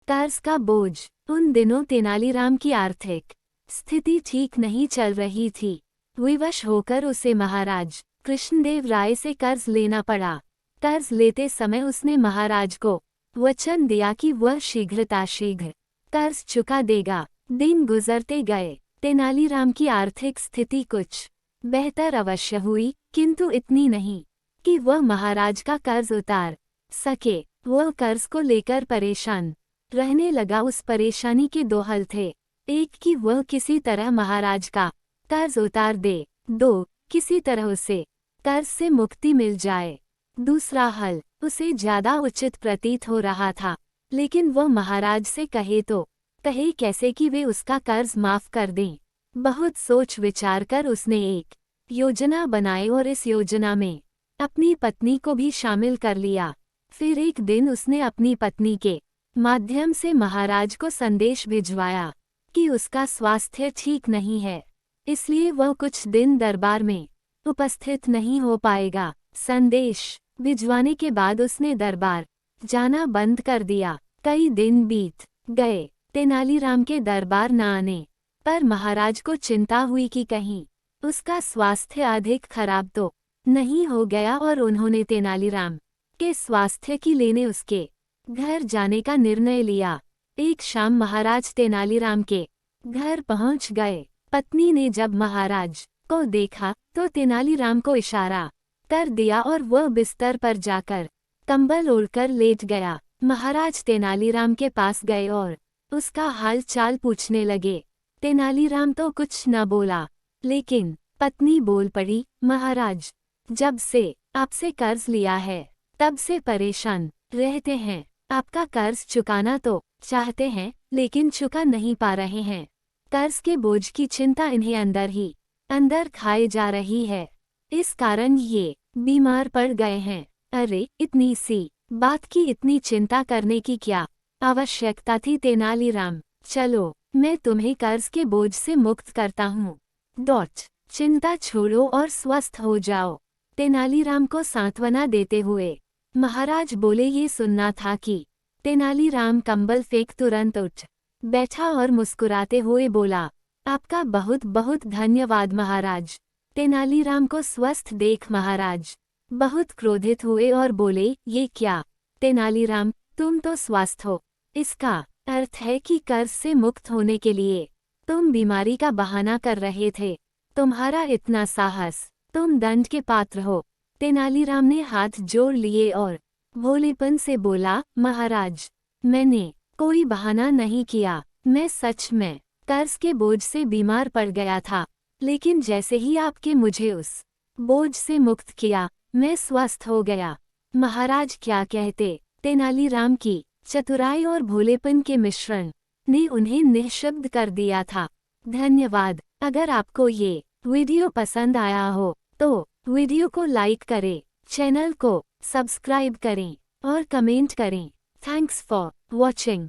कर्ज का बोझ। उन दिनों तेनालीराम की आर्थिक स्थिति ठीक नहीं चल रही थी। विवश होकर उसे महाराज कृष्णदेव राय से कर्ज लेना पड़ा। कर्ज लेते समय उसने महाराज को वचन दिया कि वह शीघ्र कर्ज चुका देगा। दिन गुजरते गए। तेनालीराम की आर्थिक स्थिति कुछ बेहतर अवश्य हुई, किंतु इतनी नहीं कि वह महाराज का कर्ज उतार सके। वह कर्ज को लेकर परेशान रहने लगा। उस परेशानी के दो हल थे। एक कि वह किसी तरह महाराज का कर्ज उतार दे, दो किसी तरह उसे कर्ज से मुक्ति मिल जाए। दूसरा हल उसे ज्यादा उचित प्रतीत हो रहा था, लेकिन वह महाराज से कहे कैसे कि वे उसका कर्ज माफ कर दें। बहुत सोच विचार कर उसने एक योजना बनाई और इस योजना में अपनी पत्नी को भी शामिल कर लिया। फिर एक दिन उसने अपनी पत्नी के माध्यम से महाराज को संदेश भिजवाया कि उसका स्वास्थ्य ठीक नहीं है, इसलिए वह कुछ दिन दरबार में उपस्थित नहीं हो पाएगा। संदेश भिजवाने के बाद उसने दरबार जाना बंद कर दिया। कई दिन बीत गए। तेनालीराम के दरबार न आने पर महाराज को चिंता हुई कि कहीं उसका स्वास्थ्य अधिक खराब तो नहीं हो गया, और उन्होंने तेनालीराम के स्वास्थ्य की लेने उसके घर जाने का निर्णय लिया। एक शाम महाराज तेनालीराम के घर पहुंच गए। पत्नी ने जब महाराज को देखा तो तेनालीराम को इशारा कर दिया और वह बिस्तर पर जाकर कंबल ओढ़कर लेट गया। महाराज तेनालीराम के पास गए और उसका हाल चाल पूछने लगे। तेनालीराम तो कुछ न बोला, लेकिन पत्नी बोल पड़ी, महाराज, जब से आपसे कर्ज लिया है तब से परेशान रहते हैं। आपका कर्ज चुकाना तो चाहते हैं, लेकिन चुका नहीं पा रहे हैं। कर्ज के बोझ की चिंता इन्हें अंदर ही अंदर खाए जा रही है। इस कारण ये बीमार पड़ गए हैं। अरे, इतनी सी बात की इतनी चिंता करने की क्या आवश्यकता थी तेनालीराम? चलो, मैं तुम्हें कर्ज के बोझ से मुक्त करता हूँ। चिंता छोड़ो और स्वस्थ हो जाओ। तेनालीराम को सांत्वना देते हुए महाराज बोले। ये सुनना था कि तेनालीराम कंबल फेंक तुरंत उठ बैठा और मुस्कुराते हुए बोला, आपका बहुत बहुत धन्यवाद महाराज। तेनालीराम को स्वस्थ देख महाराज बहुत क्रोधित हुए और बोले, ये क्या तेनालीराम, तुम तो स्वस्थ हो, इसका अर्थ है कि कर्ज से मुक्त होने के लिए तुम बीमारी का बहाना कर रहे थे। तुम्हारा इतना साहस, तुम दंड के पात्र हो। तेनालीराम ने हाथ जोड़ लिए और भोलेपन से बोला, महाराज, मैंने कोई बहाना नहीं किया। मैं सच में कर्ज के बोझ से बीमार पड़ गया था, लेकिन जैसे ही आपके मुझे उस बोझ से मुक्त किया, मैं स्वस्थ हो गया। महाराज क्या कहते? तेनालीराम की चतुराई और भोलेपन के मिश्रण ने उन्हें निःशब्द कर दिया था। धन्यवाद। अगर आपको ये वीडियो पसंद आया हो तो वीडियो को लाइक करें, चैनल को सब्सक्राइब करें और कमेंट करें। Thanks for watching.